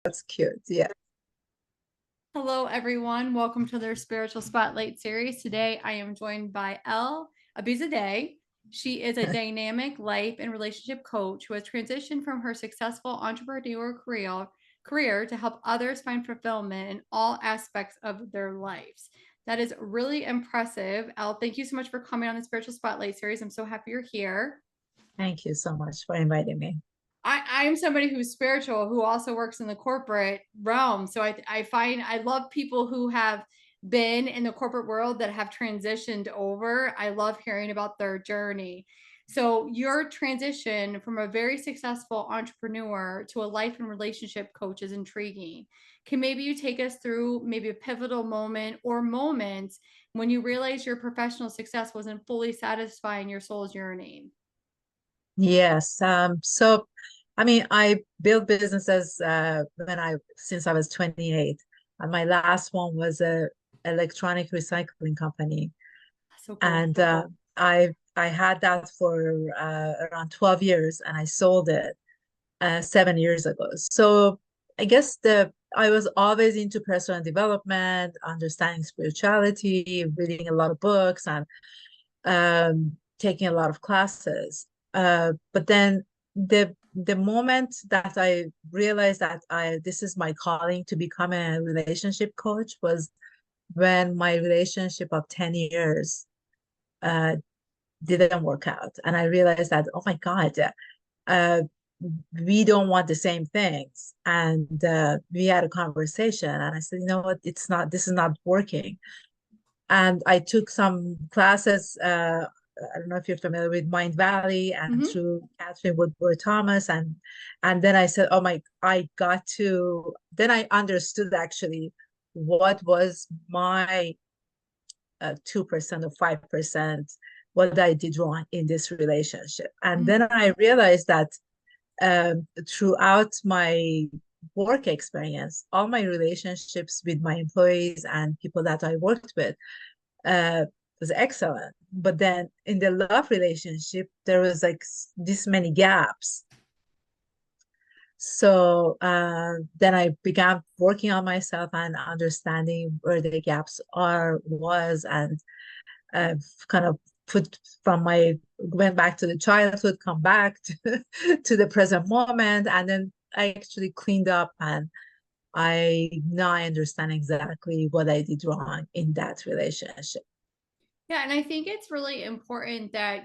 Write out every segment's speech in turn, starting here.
That's cute. Yeah. Hello, everyone. Welcome to their Spiritual Spotlight series. Today, I am joined by Elle Ebizadeh. She is a dynamic life and relationship coach who has transitioned from her successful entrepreneur career to help others find fulfillment in all aspects of their lives. That is really impressive. Elle, thank you so much for coming on the Spiritual Spotlight series. I'm so happy you're here. Thank you so much for inviting me. I'm somebody who's spiritual who also works in the corporate realm. So I find I love people who have been in the corporate world that have transitioned over. I love hearing about their journey. So your transition from a very successful entrepreneur to a life and relationship coach is intriguing. Can maybe you take us through maybe a pivotal moment or moments when you realized your professional success wasn't fully satisfying your soul's yearning? Yes. I built businesses since I was 28, and my last one was a electronic recycling company, So cool. and I had that for around 12 years, and I sold it 7 years ago. So I guess the I was always into personal development, understanding spirituality, reading a lot of books, and taking a lot of classes. But then the moment that I realized that I this is my calling to become a relationship coach was when my relationship of 10 years uh, didn't work out. And I realized that, oh my God, uh, we don't want the same things. And we had a conversation, and I said, you know what, this is not working. And I took some classes. I don't know if you're familiar with Mind Valley and Hmm. through Catherine Woodward Thomas, and then I said, oh my, I got to. Then I understood actually what was my 2% or 5%, what I did wrong in this relationship, and then I realized that throughout my work experience, all my relationships with my employees and people that I worked with uh, was excellent. But then in the love relationship, there was like this many gaps. So then I began working on myself and understanding where the gaps and kind of put from my went back to the childhood, come back to the present moment, and then I actually cleaned up, and I understand exactly what I did wrong in that relationship. Yeah, and I think it's really important that,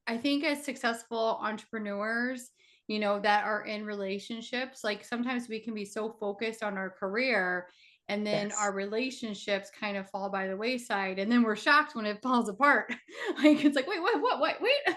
I think as successful entrepreneurs, that are in relationships, like sometimes we can be so focused on our career and then our Yes. relationships kind of fall by the wayside and then we're shocked when it falls apart. Like it's like, wait, what, wait.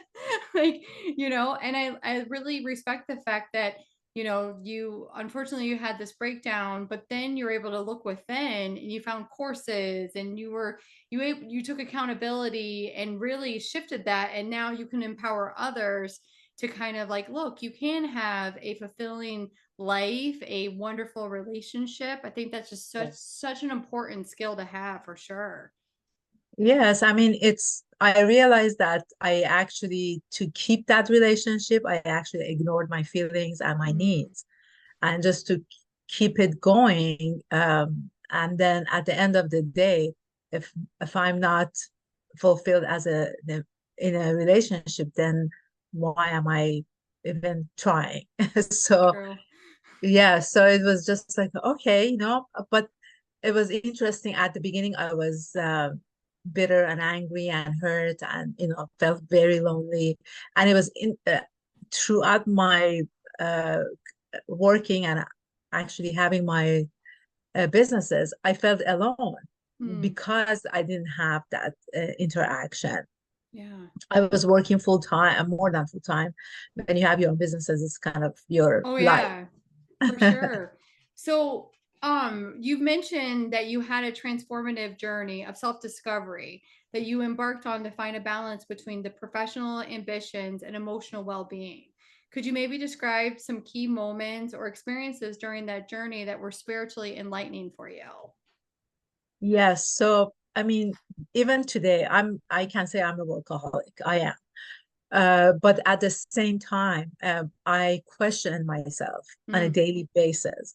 Like, and I really respect the fact that you unfortunately you had this breakdown, but then you're able to look within and you found courses and you took accountability and really shifted that, and now you can empower others to kind of like, look, you can have a fulfilling life, a wonderful relationship. I think that's just such an important skill to have for sure. Yes, I mean, I realized that to keep that relationship, I actually ignored my feelings and my Mm, needs, and just to keep it going. And then at the end of the day, if I'm not fulfilled in a relationship, then why am I even trying? So true. yeah, so it was just like, okay, but it was interesting. At the beginning, I was bitter and angry and hurt, and felt very lonely. And it was throughout my uh, working and actually having my businesses, I felt alone Mm, because I didn't have that interaction. yeah. I was working full time, more than full time. When you have your own businesses, it's kind of your Oh life. yeah, for sure. So, you've mentioned that you had a transformative journey of self-discovery that you embarked on to find a balance between the professional ambitions and emotional well-being. Could you maybe describe some key moments or experiences during that journey that were spiritually enlightening for you? Yes. So, I mean, even today, I can say I'm a workaholic. I am. But at the same time, I question myself on a Mm, daily basis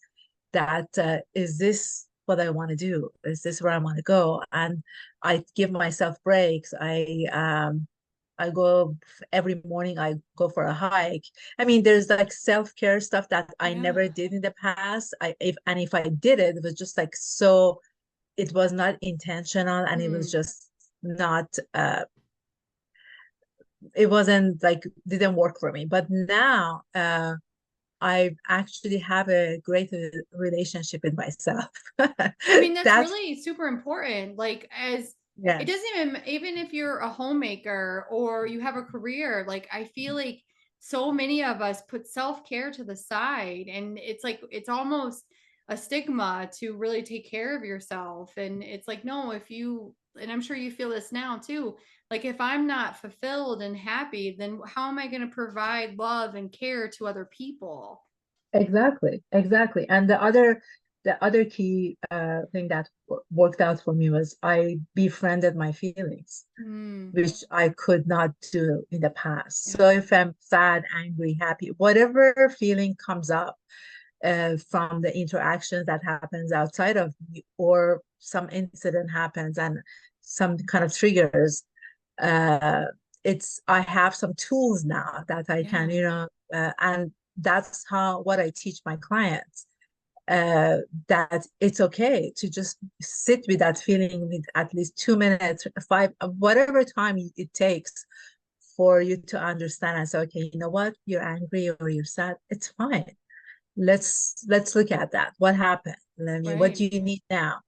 that is this what I want to do? Is this where I want to go? And I give myself breaks. I go every morning, I go for a hike. I mean, there's like self-care stuff that I yeah. never did in the past. If I did it, it was just like so it was not intentional and it was Mm, just not it wasn't like didn't work for me. But now I actually have a great relationship with myself. I mean, that's That's really super important. Like, as it yes, doesn't even if you're a homemaker or you have a career, like, I feel like so many of us put self-care to the side, and it's like it's almost a stigma to really take care of yourself. And it's like, no, if you, and I'm sure you feel this now too, like, if I'm not fulfilled and happy, then how am I going to provide love and care to other people? exactly, exactly. And the other key thing that worked out for me was I befriended my feelings, Mm, which I could not do in the past. So yeah. if I'm sad, angry, happy, whatever feeling comes up from the interactions that happens outside of me, or some incident happens and some kind of triggers, uh, it's I have some tools now that I can, Yeah. and that's how what I teach my clients, uh, that it's okay to just sit with that feeling with at least 2 minutes, five, whatever time it takes for you to understand and say, okay, you know what, you're angry or you're sad, it's fine. Let's look at that. What happened? Let me, what Right. do you need now?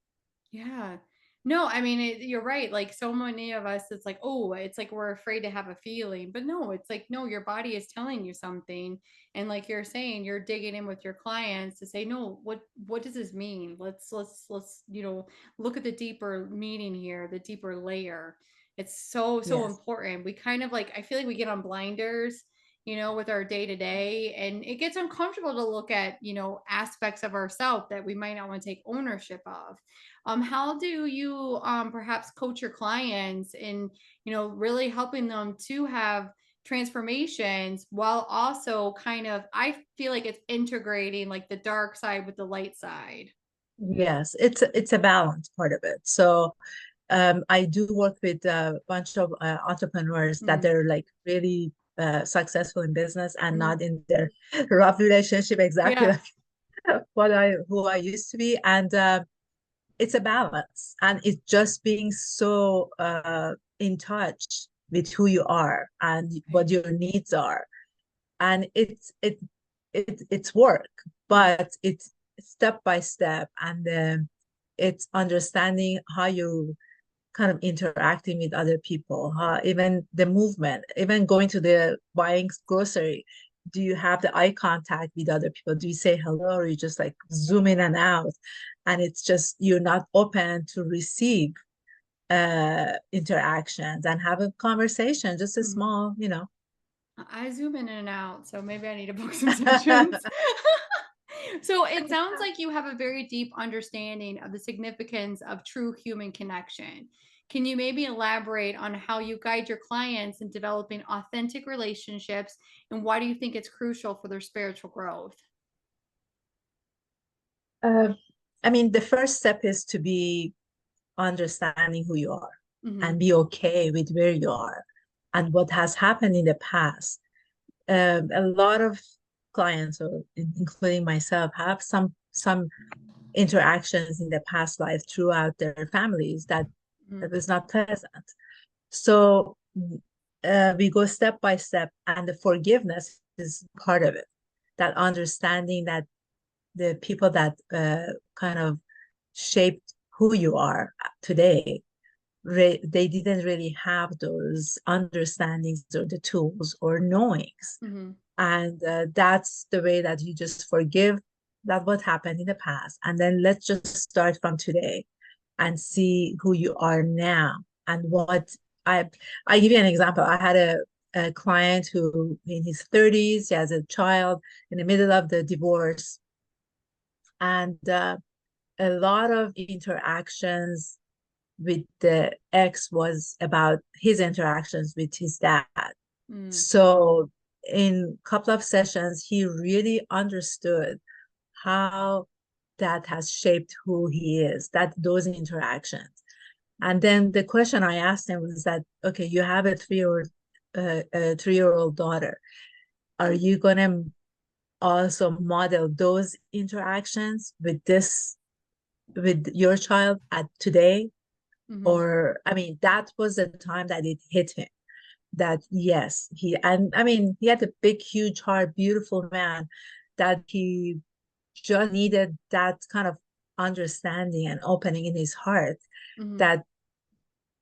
Yeah. No, I mean, you're right. Like, so many of us, it's like, oh, it's like we're afraid to have a feeling. But no, it's like, no, your body is telling you something. And like you're saying, you're digging in with your clients to say, no, what does this mean? Let's, look at the deeper meaning here, the deeper layer. It's so Yes, important. We kind of like, I feel like we get on blinders, with our day to day, and it gets uncomfortable to look at, aspects of ourselves that we might not want to take ownership of. How do you perhaps coach your clients in, really helping them to have transformations while also kind of, I feel like it's integrating like the dark side with the light side. yes, it's a balance part of it. So I do work with a bunch of entrepreneurs that Mm, they're like really successful in business and mhm. not in their rough relationship, exactly Yeah. like what I who I used to be. And it's a balance, and it's just being so in touch with who you are and what Right. your needs are. And it's work, Mm, but it's step by step, and it's understanding how you kind of interacting with other people, even the movement, even going to the buying grocery. Do you have the eye contact with other people? Do you say hello, or you just like zoom in and out? And it's just you're not open to receive interactions and have a conversation, just a mm. small, I zoom in and out, so maybe I need to book some sessions. So it sounds like you have a very deep understanding of the significance of true human connection. Can you maybe elaborate on how you guide your clients in developing authentic relationships, and why do you think it's crucial for their spiritual growth? uh, I mean, the first step is to be understanding who you are Hmm. and be okay with where you are and what has happened in the past. A lot of clients, or including myself, have some interactions in the past life throughout their families that was not pleasant. So we go step by step, and the forgiveness is part of it. That understanding that the people that kind of shaped who you are today, they didn't really have those understandings or the tools or knowings. Hmm. And that's the way that you just forgive that what happened in the past. And then let's just start from today and see who you are now and what I I give you an example. I had a client who in his 30s, he has a child in the middle of the divorce, and a lot of interactions with the ex was about his interactions with his dad. Mm, So in a couple of sessions, he really understood how that has shaped who he is, that those interactions. And then the question I asked him was that, okay, you have a 3-year-old daughter. Are you gonna also model those interactions with your child at today? mm-hmm, Or I mean, that was the time that it hit him that yes, and I mean, he had a big, huge heart, beautiful man, that he just needed that kind of understanding and opening in his heart, mm-hmm. that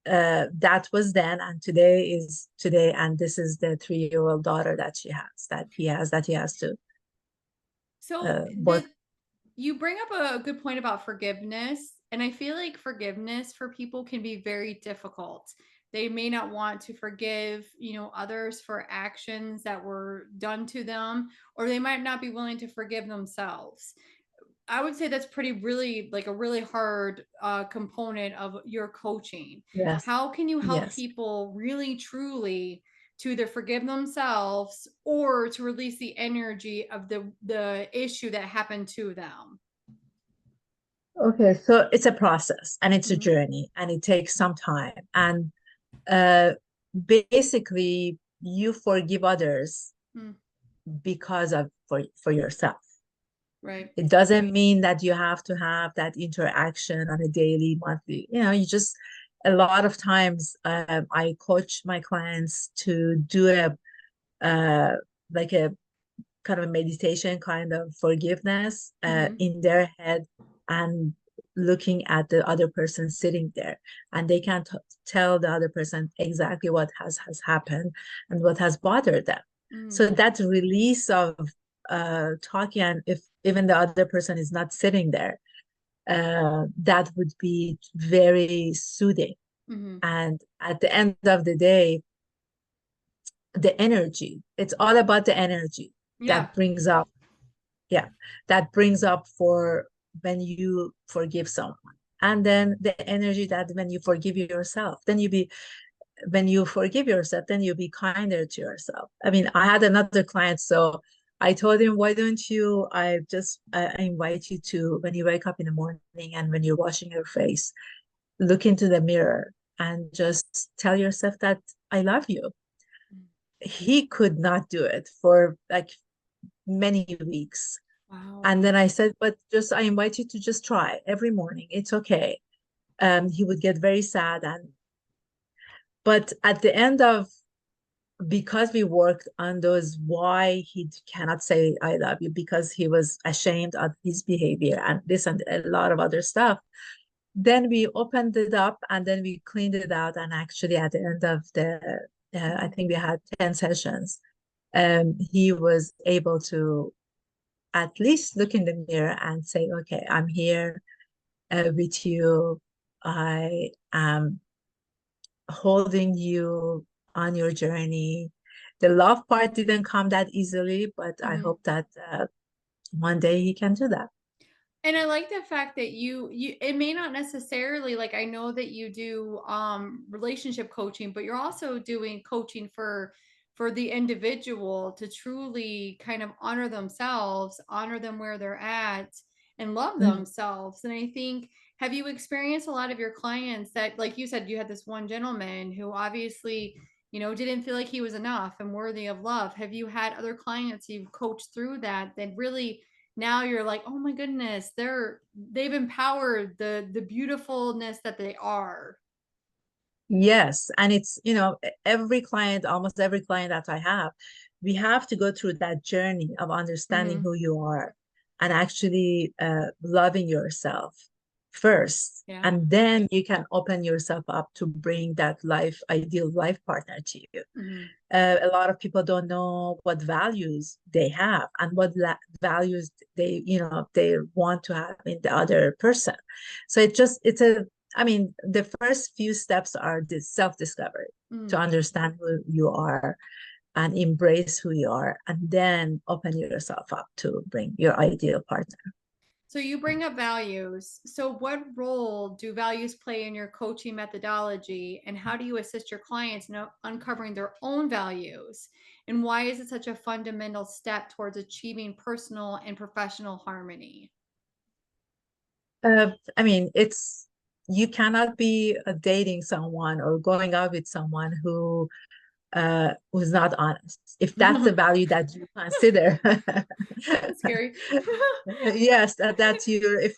that was then, and today is today, and this is the 3-year-old daughter that he has to So work. you bring up a good point about forgiveness, and I feel like forgiveness for people can be very difficult. They may not want to forgive, others for actions that were done to them, or they might not be willing to forgive themselves. I would say that's pretty really like a really hard component of your coaching. Yes, How can you help yes. people really truly to either forgive themselves or to release the energy of the issue that happened to them? Okay, so it's a process and it's a Mhm. journey and it takes some time. And uh, basically, you forgive others Mm, because of for yourself. right. It doesn't mean that you have to have that interaction on a daily, monthly. You just a lot of times I coach my clients to do a like a kind of a meditation kind of forgiveness Hmm. in their head, and looking at the other person sitting there, and they can tell the other person exactly what has happened and what has bothered them. Mm, So that release of talking, and if even the other person is not sitting there, that would be very soothing. hmm. And at the end of the day, the energy, it's all about the energy Yeah. that brings up, yeah, that brings up for when you forgive someone, and then the energy that when you forgive yourself, then you be when you forgive yourself, then you be kinder to yourself. I mean, I had another client, so I told him, why don't you, I invite you to, when you wake up in the morning and when you're washing your face, look into the mirror and just tell yourself that I love you. He could not do it for like many weeks. Wow. And then I said, but just I invite you to just try every morning. It's okay. He would get very sad, and but at the end of, because we worked on those why he cannot say I love you, because he was ashamed of his behavior and this and a lot of other stuff. Then we opened it up and then we cleaned it out. And actually, at the end of I think we had 10 sessions. He was able to at least look in the mirror and say, okay, I'm here with you. I am holding you on your journey. The love part didn't come that easily, but I Hmm. hope that one day he can do that. And I like the fact that you it may not necessarily, like, I know that you do relationship coaching, but you're also doing coaching for the individual to truly kind of honor themselves, honor them where they're at, and love Mm. themselves. And I think, have you experienced a lot of your clients that, like you said, you had this one gentleman who obviously, didn't feel like he was enough and worthy of love. Have you had other clients you've coached through that really, now you're like, oh my goodness, they've empowered the beautifulness that they are? Yes, and it's, every client, almost every client that I have, we have to go through that journey of understanding Hmm. who you are and actually loving yourself first. Yeah. And then you can open yourself up to bring that ideal life partner to you. Hmm. A lot of people don't know what values they have and what values they want to have in the other person. So I mean, the first few steps are this self-discovery, to Mm. understand who you are and embrace who you are, and then open yourself up to bring your ideal partner. So you bring up values. So what role do values play in your coaching methodology, and how do you assist your clients in uncovering their own values? And why is it such a fundamental step towards achieving personal and professional harmony? I mean, it's you cannot be dating someone or going out with someone who's not honest. If that's the value that you consider, That's scary. yes, that's you. If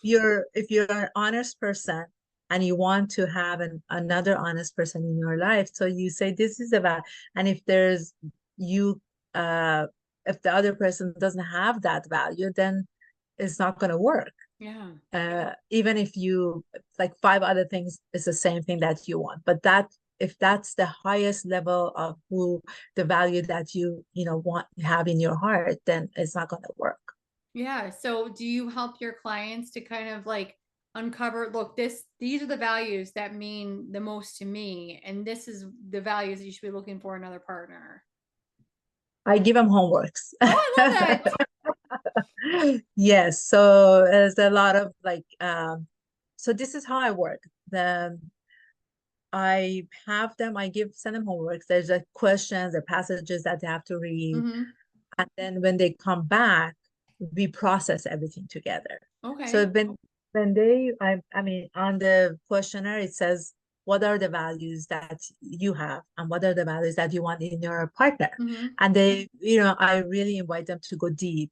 you're an honest person and you want to have another honest person in your life, so you say this is about, and if there's you, uh, if the other person doesn't have that value, then it's not going to work. Yeah. Even if you like five other things, it's the same thing that you want. But that if that's the highest level of who the value that you want have in your heart, then it's not going to work. Yeah. So do you help your clients to kind of like uncover, look, these are the values that mean the most to me, and this is the values that you should be looking for in another partner? I give them homeworks. Oh, I love that. Yes, so there's a lot of like so this is how I work. I send them homeworks. There's a questions, the passages that they have to read. Mm-hmm. And then when they come back, we process everything together. So Okay. when I mean, on the questionnaire, it says, what are the values that you have and what are the values that you want in your partner? Mm-hmm. And I really invite them to go deep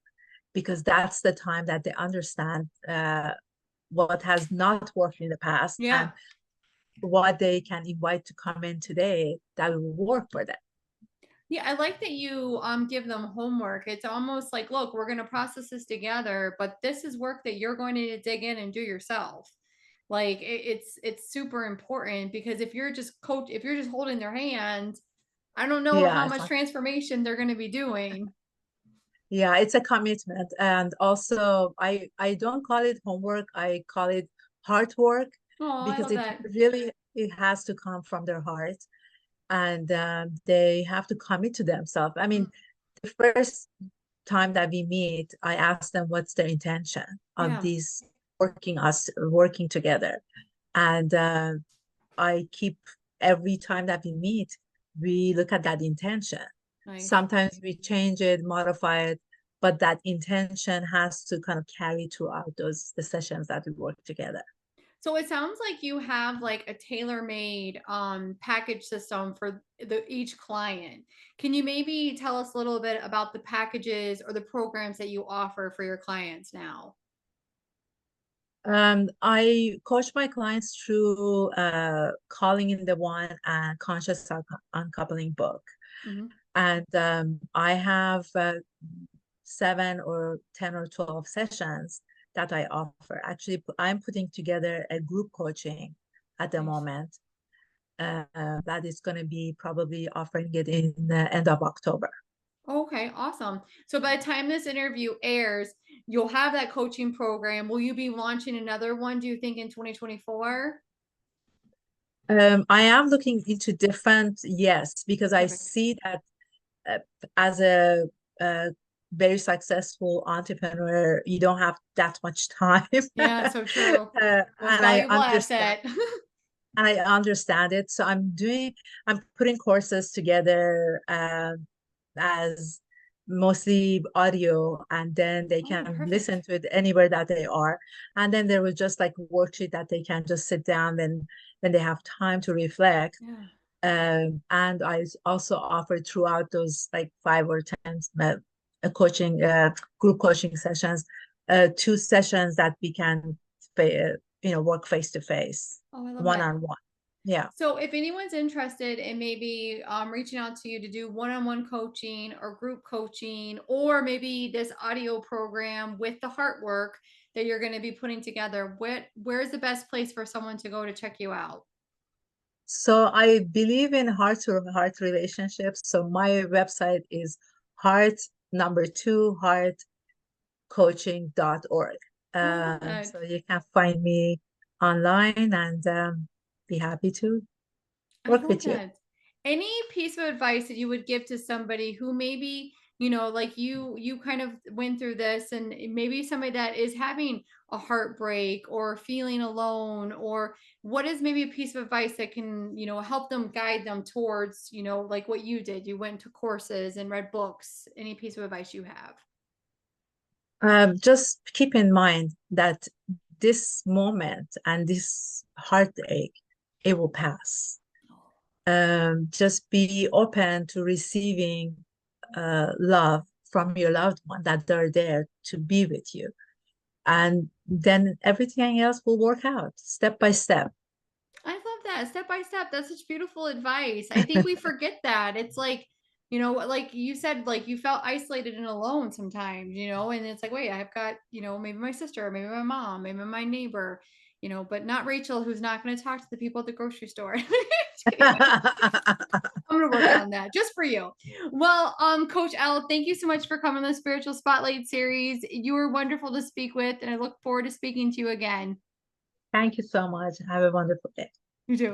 because that's the time that they understand what has not worked in the past Yeah. and what they can invite to come in today that will work for them. Yeah, I like that you give them homework. It's almost like, look, we're going to process this together, but this is work that you're going to need to dig in and do yourself. Like it's super important, because if you're just holding their hand, I don't know Yeah, how much transformation they're going to be doing. yeah, it's a commitment. And also I don't call it homework, I call it heart work Oh, I because love that. it has to come from their heart and they have to commit to themselves. I Mm, mean, the first time that we meet, I ask them what's their intention of yeah, these working together. And I keep every time that we meet, we look at that intention. nice. Sometimes we change it, modify it, but that intention has to kind of carry throughout the sessions that we work together. So it sounds like you have like a tailor-made package system for each client. Can you maybe tell us a little bit about the packages or the programs that you offer for your clients now? I coach my clients through Calling in the One and Conscious Uncoupling book. Hmm. And I have 7 or 10 or 12 sessions that I offer. Actually, I'm putting together a group coaching at the Nice. moment that is going to be probably offering it in the end of October. Okay, awesome. So by the time this interview airs, you'll have that coaching program. Will you be launching another one, do you think, in 2024? I am looking into different, yes, because I Perfect. see that uh, as a very successful entrepreneur, you don't have that much time. Yeah, so true. Most And I valuable understand asset. it. So I'm putting courses together as mostly audio, and then they Oh, can perfect. listen to it anywhere that they are. And then there was just like a worksheet that they can just sit down when they have time to reflect. Yeah. And I also offered throughout those like 5 or 10 coaching group coaching sessions, 2 sessions that we can work face to face, Oh, I love one that. on one. Yeah. So if anyone's interested in maybe reaching out to you to do one-on-one coaching or group coaching, or maybe this audio program with the heart work that you're going to be putting together, where's the best place for someone to go to check you out? So I believe in heart to heart relationships. So my website is heart number two heartcoaching.org. Oh, I love that. So you can find me online and be happy to I work love with you. that. Any piece of advice that you would give to somebody who maybe like you kind of went through this, and maybe somebody that is having a heartbreak or feeling alone, or what is maybe a piece of advice that can, help them, guide them towards, like what you did, you went to courses and read books, any piece of advice you have? Just keep in mind that this moment and this heartache, it will pass. Just be open to receiving love from your loved one, that they're there to be with you. And then everything else will work out step by step. I love that. Step by step. That's such beautiful advice. I think we forget that. It's like, like you said, like you felt isolated and alone sometimes, and it's like, wait, I've got, maybe my sister, maybe my mom, maybe my neighbor, but not Rachel, who's not going to talk to the people at the grocery store. I'm gonna work on that just for you. Well, Coach Elle, thank you so much for coming on the Spiritual Spotlight series. You were wonderful to speak with, and I look forward to speaking to you again. Thank you so much. Have a wonderful day. You too.